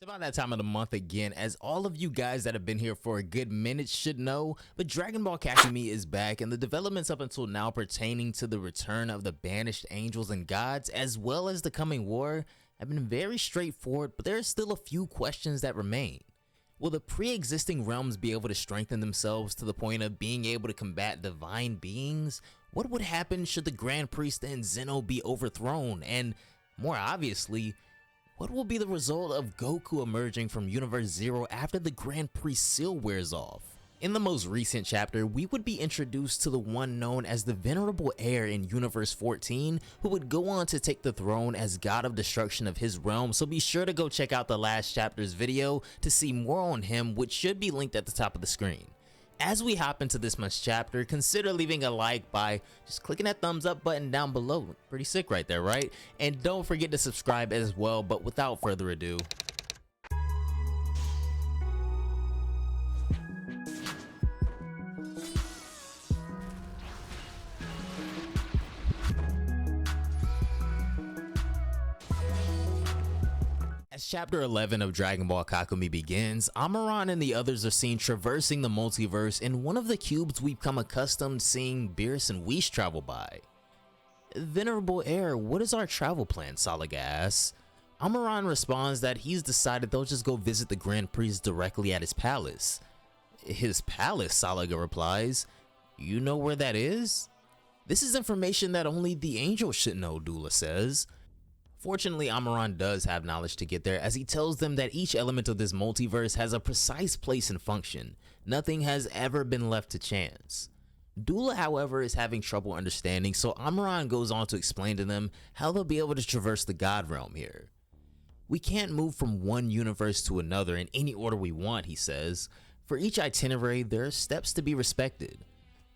It's about that time of the month again, as all of you guys that have been here for a good minute should know, but Dragon Ball Kakumei is back, and the developments up until now pertaining to the return of the banished angels and gods, as well as the coming war, have been very straightforward, but there are still a few questions that remain. Will the pre-existing realms be able to strengthen themselves to the point of being able to combat divine beings? What would happen should the Grand Priest and Zeno be overthrown? And more obviously, what will be the result of Goku emerging from Universe Zero after the Grand Priest seal wears off? In the most recent chapter, we would be introduced to the one known as the Venerable Heir in Universe 14, who would go on to take the throne as God of Destruction of his realm, so be sure to go check out the last chapter's video to see more on him, which should be linked at the top of the screen. As we hop into this month's chapter, consider leaving a like by just clicking that thumbs up button down below. Pretty sick right there, right? And don't forget to subscribe as well, but without further ado, as chapter 11 of Dragon Ball Kakumei begins, Amaran and the others are seen traversing the multiverse in one of the cubes we've come accustomed seeing Beerus and Whis travel by. Venerable Heir, what is our travel plan? Saliga asks. Amaran responds that he's decided they'll just go visit the Grand Priest directly at his palace. His palace? Saliga replies. You know where that is? This is information that only the angel should know, Dula says. Fortunately, Amaran does have knowledge to get there, as he tells them that each element of this multiverse has a precise place and function. Nothing has ever been left to chance. Dula, however, is having trouble understanding, so Amaran goes on to explain to them how they'll be able to traverse the God Realm here. We can't move from one universe to another in any order we want, he says. For each itinerary, there are steps to be respected.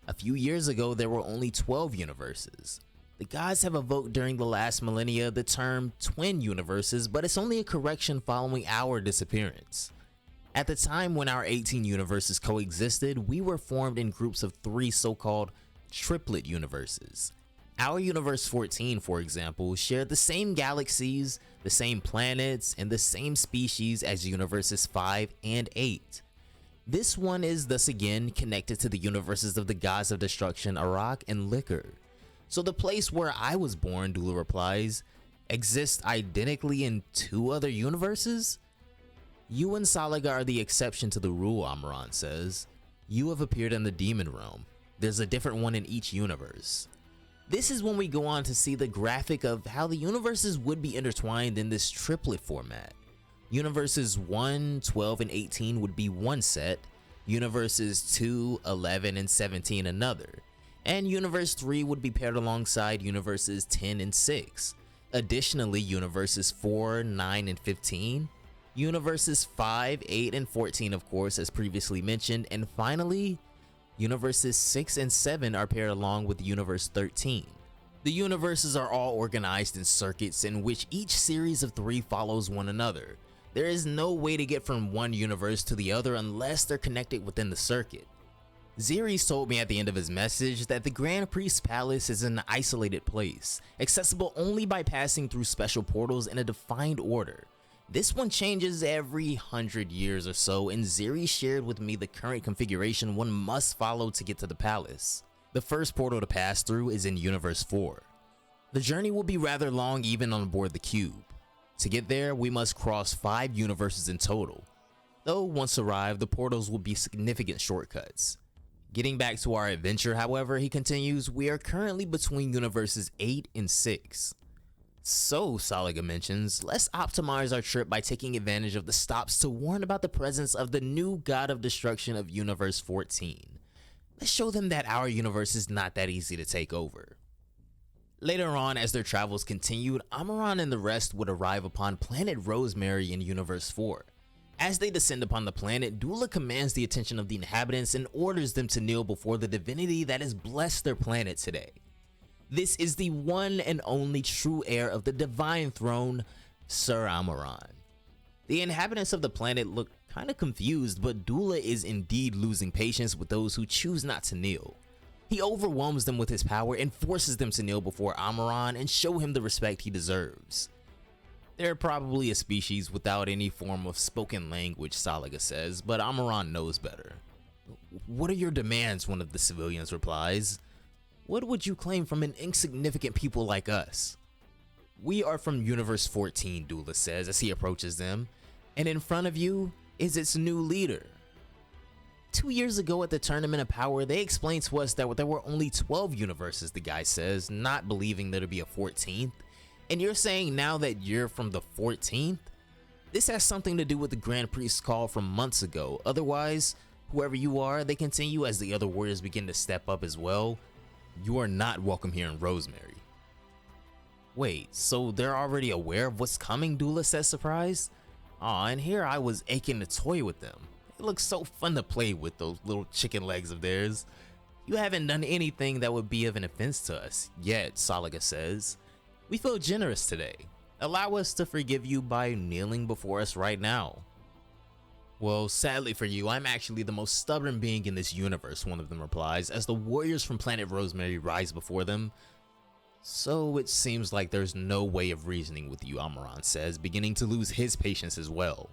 A few years ago, there were only 12 universes. The gods have evoked during the last millennia the term twin universes, but it's only a correction following our disappearance. At the time when our 18 universes coexisted, we were formed in groups of 3 so-called triplet universes. Our Universe 14, for example, shared the same galaxies, the same planets, and the same species as Universes 5 and 8. This one is thus again connected to the universes of the gods of destruction, Arak and Liquor. So the place where I was born, Dula replies, exists identically in 2 other universes? You and Saliga are the exception to the rule, Amaran says. You have appeared in the demon realm. There's a different one in each universe. This is when we go on to see the graphic of how the universes would be intertwined in this triplet format. Universes 1, 12, and 18 would be one set, universes 2, 11, and 17 another. And Universe 3 would be paired alongside Universes 10 and 6. Additionally, Universes 4, 9, and 15, Universes 5, 8, and 14, of course, as previously mentioned, and finally, Universes 6 and 7 are paired along with Universe 13. The universes are all organized in circuits in which each series of 3 follows one another. There is no way to get from one universe to the other unless they're connected within the circuit. Zeres told me at the end of his message that the Grand Priest's palace is an isolated place, accessible only by passing through special portals in a defined order. This one changes every 100 years or so, and Zeres shared with me the current configuration one must follow to get to the palace. The first portal to pass through is in Universe 4. The journey will be rather long even on board the cube. To get there, we must cross 5 universes in total. Though once arrived, the portals will be significant shortcuts. Getting back to our adventure, however, he continues, we are currently between universes 8 and 6. So, Saliga mentions, let's optimize our trip by taking advantage of the stops to warn about the presence of the new god of destruction of Universe 14. Let's show them that our universe is not that easy to take over. Later on, as their travels continued, Amaran and the rest would arrive upon planet Rosemary in Universe 4. As they descend upon the planet, Dula commands the attention of the inhabitants and orders them to kneel before the divinity that has blessed their planet today. This is the one and only true heir of the divine throne, Sir Amaran. The inhabitants of the planet look kinda confused, but Dula is indeed losing patience with those who choose not to kneel. He overwhelms them with his power and forces them to kneel before Amaran and show him the respect he deserves. They're probably a species without any form of spoken language, Salaga says, but Amaran knows better. What are your demands? One of the civilians replies. What would you claim from an insignificant people like us? We are from Universe 14, Dula says as he approaches them, and in front of you is its new leader. 2 years ago at the Tournament of Power, they explained to us that there were only 12 universes, the guy says, not believing there to be a 14th. And you're saying now that you're from the 14th? This has something to do with the Grand Priest's call from months ago. Otherwise, whoever you are, they continue as the other warriors begin to step up as well. You are not welcome here in Rosemary. Wait, so they're already aware of what's coming, Dula says surprised? Aw, and here I was aching to toy with them. It looks so fun to play with, those little chicken legs of theirs. You haven't done anything that would be of an offense to us yet, Salaga says. We feel generous today. Allow us to forgive you by kneeling before us right now. Well, sadly for you, I'm actually the most stubborn being in this universe, one of them replies, as the warriors from planet Rosemary rise before them. So it seems like there's no way of reasoning with you, Amaran says, beginning to lose his patience as well.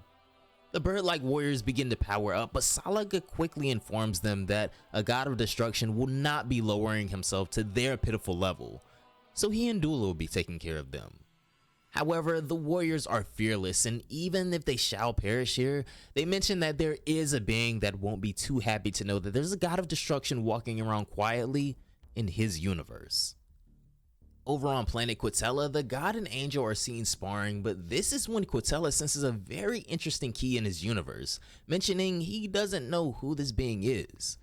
The bird-like warriors begin to power up, but Salaga quickly informs them that a god of destruction will not be lowering himself to their pitiful level, so he and Dula will be taking care of them. However, the warriors are fearless, and even if they shall perish here, they mention that there is a being that won't be too happy to know that there's a god of destruction walking around quietly in his universe. Over on planet Quitella, the god and angel are seen sparring, but this is when Quitella senses a very interesting key in his universe, mentioning he doesn't know who this being is.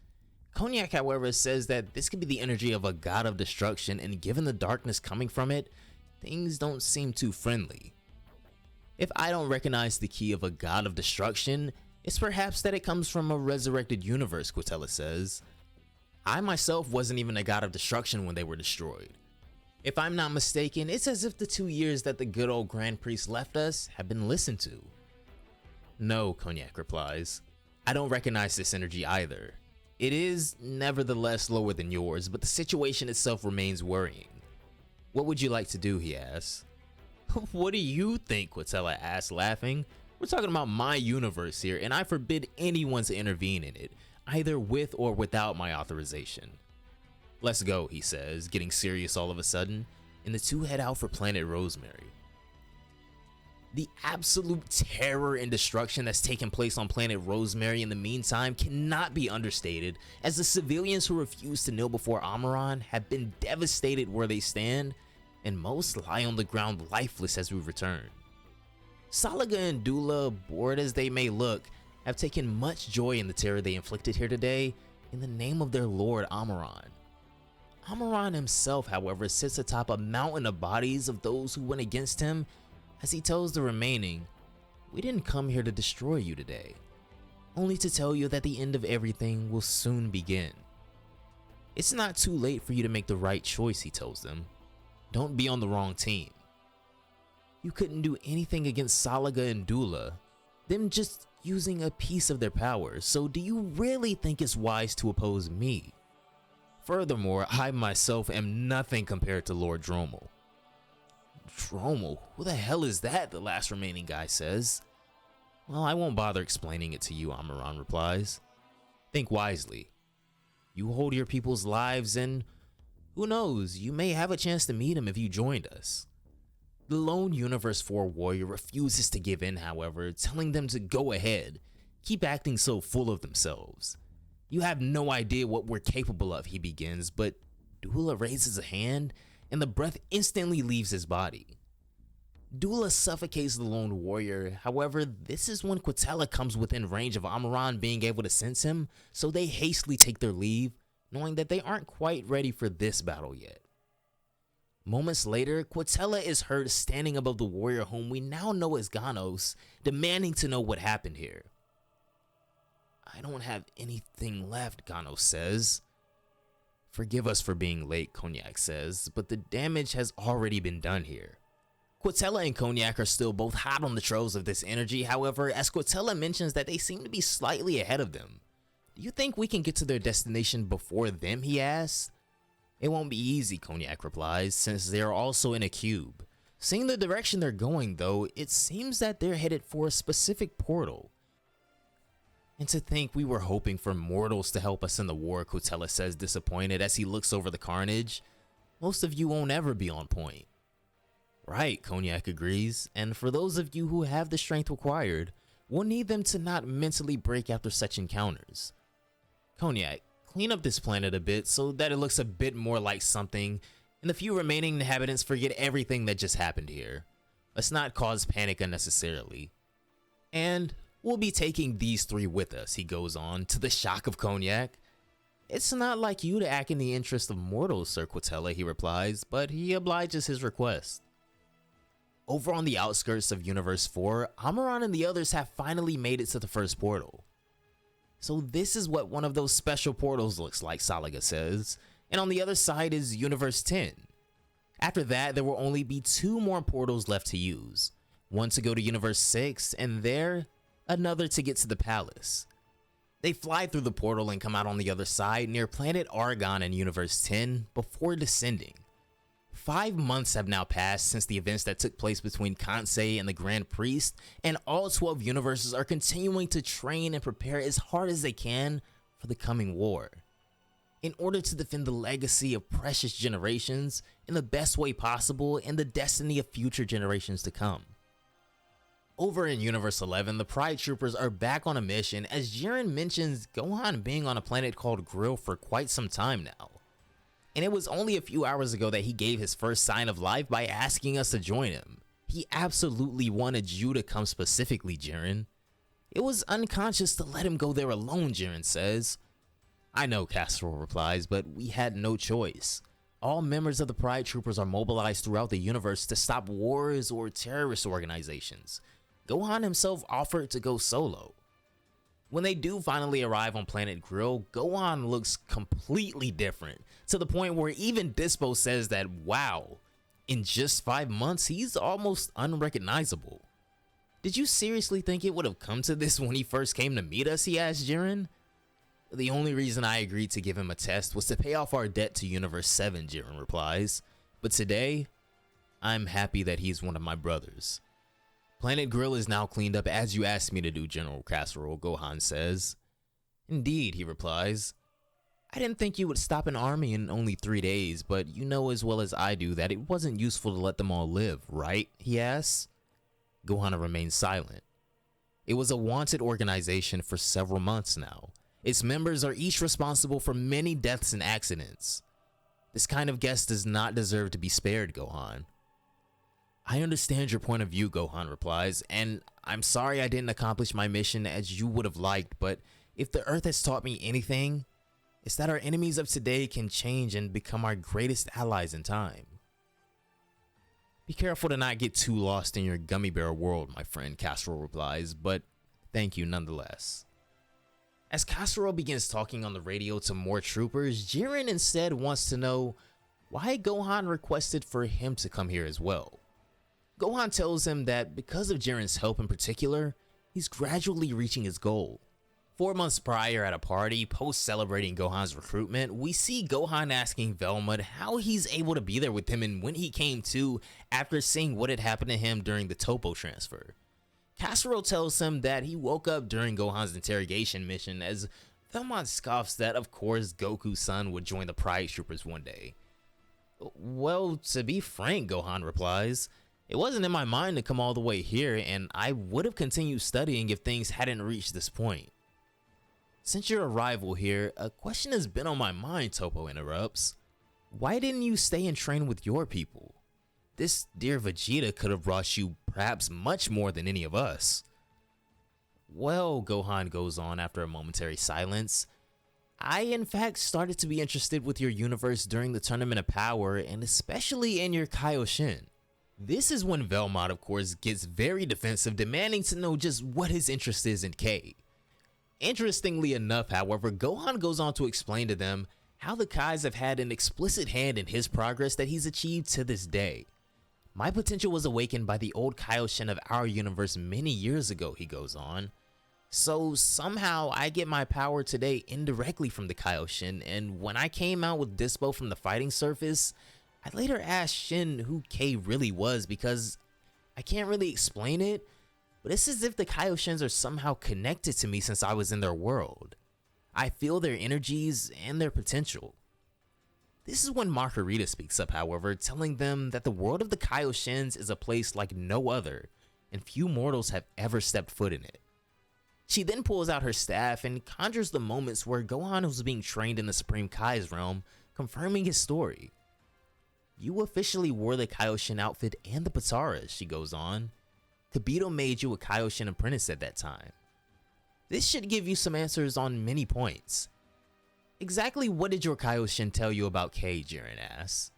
Cognac, however, says that this could be the energy of a god of destruction, and given the darkness coming from it, things don't seem too friendly. If I don't recognize the key of a god of destruction, it's perhaps that it comes from a resurrected universe, Quitella says. I myself wasn't even a god of destruction when they were destroyed. If I'm not mistaken, it's as if the 2 years that the good old Grand Priest left us have been listened to. No, Cognac replies. I don't recognize this energy either. It is, nevertheless, lower than yours, but the situation itself remains worrying. What would you like to do, he asks. What do you think, Quitella asks, laughing. We're talking about my universe here, and I forbid anyone to intervene in it, either with or without my authorization. Let's go, he says, getting serious all of a sudden, and the two head out for planet Rosemary. The absolute terror and destruction that's taken place on planet Rosemary in the meantime cannot be understated, as the civilians who refuse to kneel before Amaran have been devastated where they stand, and most lie on the ground lifeless as we return. Salaga and Dula, bored as they may look, have taken much joy in the terror they inflicted here today in the name of their lord Amaran. Amaran himself, however, sits atop a mountain of bodies of those who went against him, as he tells the remaining, we didn't come here to destroy you today, only to tell you that the end of everything will soon begin. It's not too late for you to make the right choice, he tells them. Don't be on the wrong team. You couldn't do anything against Salaga and Dula, them just using a piece of their power, so do you really think it's wise to oppose me? Furthermore, I myself am nothing compared to Lord Dromel. Dromel? Who the hell is that? The last remaining guy says. Well, I won't bother explaining it to you, Amaran replies. Think wisely. You hold your people's lives and who knows, you may have a chance to meet him if you joined us. The lone Universe 4 warrior refuses to give in, however, telling them to go ahead, keep acting so full of themselves. You have no idea what we're capable of, he begins, but Dula raises a hand and the breath instantly leaves his body. Dula suffocates the lone warrior, however, this is when Quitella comes within range of Amaran being able to sense him, so they hastily take their leave, knowing that they aren't quite ready for this battle yet. Moments later, Quitella is heard standing above the warrior whom we now know as Gohans, demanding to know what happened here. I don't have anything left, Gohans says. Forgive us for being late, Cognac says, but the damage has already been done here. Quitella and Cognac are still both hot on the trails of this energy, however, as Quitella mentions that they seem to be slightly ahead of them. Do you think we can get to their destination before them, he asks. It won't be easy, Cognac replies, since they are also in a cube. Seeing the direction they're going though, it seems that they're headed for a specific portal. And to think we were hoping for mortals to help us in the war, Kotella says, disappointed as he looks over the carnage. Most of you won't ever be on point. Right, Cognac agrees, and for those of you who have the strength required, we'll need them to not mentally break after such encounters. Cognac, clean up this planet a bit so that it looks a bit more like something, and the few remaining inhabitants forget everything that just happened here. Let's not cause panic unnecessarily. And we'll be taking these three with us, he goes on, to the shock of Cognac. It's not like you to act in the interest of mortals, Sir Quatella, he replies, but he obliges his request. Over on the outskirts of Universe 4, Amaran and the others have finally made it to the first portal. So this is what one of those special portals looks like, Salaga says, and on the other side is Universe 10. After that, there will only be 2 more portals left to use, one to go to Universe 6, and there, another to get to the palace. They fly through the portal and come out on the other side near planet Argon in Universe 10 before descending. 5 months have now passed since the events that took place between Kansei and the Grand Priest, and all 12 universes are continuing to train and prepare as hard as they can for the coming war, in order to defend the legacy of precious generations in the best way possible and the destiny of future generations to come. Over in Universe 11, the Pride Troopers are back on a mission as Jiren mentions Gohan being on a planet called Grill for quite some time now. And it was only a few hours ago that he gave his first sign of life by asking us to join him. He absolutely wanted you to come specifically, Jiren. It was unconscious to let him go there alone, Jiren says. I know, Casserole replies, but we had no choice. All members of the Pride Troopers are mobilized throughout the universe to stop wars or terrorist organizations. Gohan himself offered to go solo. When they do finally arrive on planet Grill, Gohan looks completely different, to the point where even Dispo says that, wow, in just 5 months, he's almost unrecognizable. Did you seriously think it would have come to this when he first came to meet us, he asked Jiren. The only reason I agreed to give him a test was to pay off our debt to Universe 7, Jiren replies. But today, I'm happy that he's one of my brothers. Planet Grill is now cleaned up as you asked me to do, General Casserole, Gohan says. Indeed, he replies. I didn't think you would stop an army in only 3 days, but you know as well as I do that it wasn't useful to let them all live, right? He asks. Gohan remains silent. It was a wanted organization for several months now. Its members are each responsible for many deaths and accidents. This kind of guest does not deserve to be spared, Gohan. I understand your point of view, Gohan replies, and I'm sorry I didn't accomplish my mission as you would have liked, but if the Earth has taught me anything, it's that our enemies of today can change and become our greatest allies in time. Be careful to not get too lost in your gummy bear world, my friend, Casserole replies, but thank you nonetheless. As Casserole begins talking on the radio to more troopers, Jiren instead wants to know why Gohan requested for him to come here as well. Gohan tells him that because of Jiren's help in particular, he's gradually reaching his goal. 4 months prior at a party, post-celebrating Gohan's recruitment, we see Gohan asking Velma how he's able to be there with him and when he came to after seeing what had happened to him during the Topo transfer. Casserole tells him that he woke up during Gohan's interrogation mission as Velma scoffs that of course Goku's son would join the Pride Troopers one day. Well, to be frank, Gohan replies, it wasn't in my mind to come all the way here, and I would have continued studying if things hadn't reached this point. Since your arrival here, a question has been on my mind, Topo interrupts. Why didn't you stay and train with your people? This dear Vegeta could have brought you perhaps much more than any of us. Well, Gohan goes on after a momentary silence, I in fact started to be interested with your universe during the Tournament of Power and especially in your Kaioshin. This is when Velma, of course, gets very defensive, demanding to know just what his interest is in K. Interestingly enough, however, Gohan goes on to explain to them how the Kais have had an explicit hand in his progress that he's achieved to this day. My potential was awakened by the old Kaioshin of our universe many years ago, he goes on. So somehow I get my power today indirectly from the Kaioshin, and when I came out with Dispo from the fighting surface, I later asked Shin who K really was because I can't really explain it, but it's as if the Kaioshins are somehow connected to me since I was in their world. I feel their energies and their potential. This is when Margarita speaks up, however, telling them that the world of the Kaioshins is a place like no other, and few mortals have ever stepped foot in it. She then pulls out her staff and conjures the moments where Gohan was being trained in the Supreme Kai's realm, confirming his story. You officially wore the Kaioshin outfit and the Pataras, she goes on. Kibito made you a Kaioshin apprentice at that time. This should give you some answers on many points. Exactly what did your Kaioshin tell you about K, Jiren asks.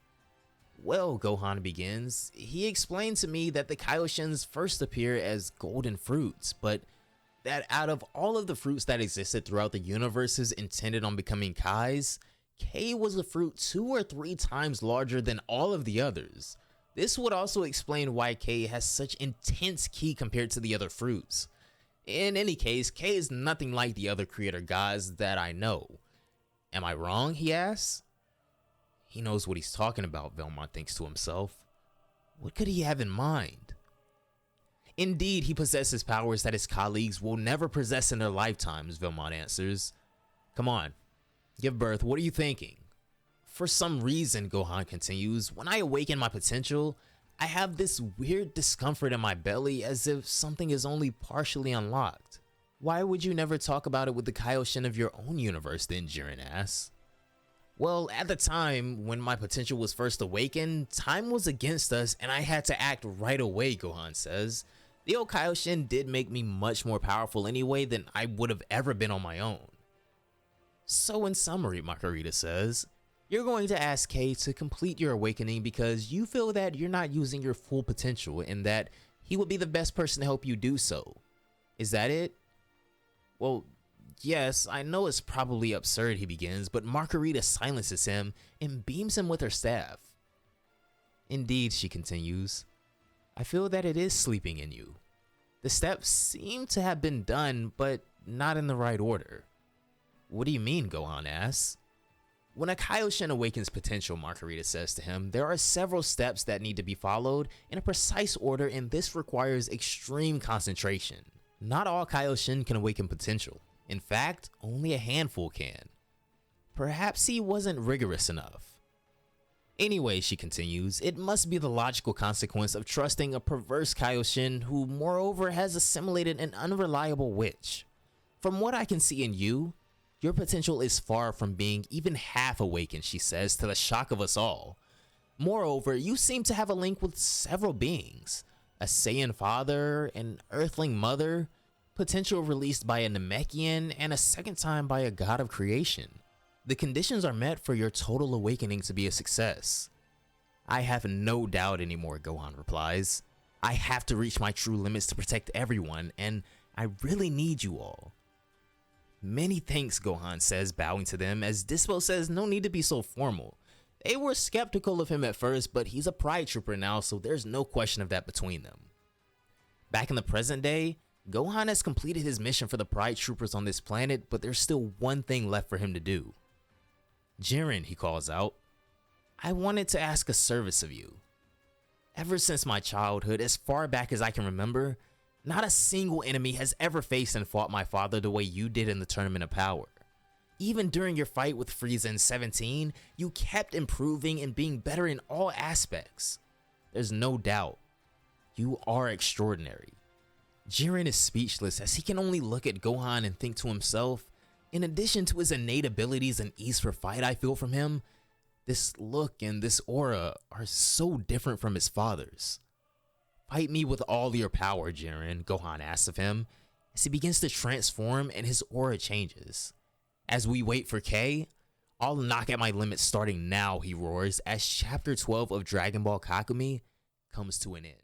Well, Gohan begins, he explained to me that the Kaioshins first appear as golden fruits, but that out of all of the fruits that existed throughout the universes intended on becoming Kais, K was a fruit 2 or 3 times larger than all of the others. This would also explain why K has such intense ki compared to the other fruits. In any case, K is nothing like the other creator gods that I know. Am I wrong, he asks? He knows what he's talking about, Velmont thinks to himself. What could he have in mind? Indeed, he possesses powers that his colleagues will never possess in their lifetimes, Velmont answers. Come on, give birth, what are you thinking? For some reason, Gohan continues, when I awaken my potential, I have this weird discomfort in my belly as if something is only partially unlocked. Why would you never talk about it with the Kaioshin of your own universe then, Jiren asks. Well, at the time, when my potential was first awakened, time was against us and I had to act right away, Gohan says. The old Kaioshin did make me much more powerful anyway than I would have ever been on my own. So in summary, Margarita says, you're going to ask K to complete your awakening because you feel that you're not using your full potential and that he would be the best person to help you do so. Is that it? Well, yes, I know it's probably absurd, he begins, but Margarita silences him and beams him with her staff. Indeed, she continues, I feel that it is sleeping in you. The steps seem to have been done, but not in the right order. What do you mean, Gohan asks. When a Kaioshin awakens potential, Margarita says to him, there are several steps that need to be followed in a precise order, and this requires extreme concentration. Not all Kaioshin can awaken potential. In fact, only a handful can. Perhaps he wasn't rigorous enough. Anyway, she continues, it must be the logical consequence of trusting a perverse Kaioshin who moreover has assimilated an unreliable witch. From what I can see in you, your potential is far from being even half awakened, she says, to the shock of us all. Moreover, you seem to have a link with several beings. A Saiyan father, an Earthling mother, potential released by a Namekian, and a second time by a god of creation. The conditions are met for your total awakening to be a success. I have no doubt anymore, Gohan replies. I have to reach my true limits to protect everyone, and I really need you all. Many thanks, Gohan says, bowing to them, as Dispo says no need to be so formal. They were skeptical of him at first, but he's a Pride Trooper now, so there's no question of that between them. Back in the present day, Gohan has completed his mission for the Pride Troopers on this planet, but there's still one thing left for him to do. Jiren, he calls out, I wanted to ask a service of you. Ever since my childhood, as far back as I can remember, not a single enemy has ever faced and fought my father the way you did in the Tournament of Power. Even during your fight with Frieza in 17, you kept improving and being better in all aspects. There's no doubt, you are extraordinary. Jiren is speechless as he can only look at Gohan and think to himself, in addition to his innate abilities and ease for fight I feel from him, this look and this aura are so different from his father's. Fight me with all your power, Jiren, Gohan asks of him, as he begins to transform and his aura changes. As we wait for K, I'll knock at my limits starting now, he roars, as Chapter 12 of Dragon Ball Kakumei comes to an end.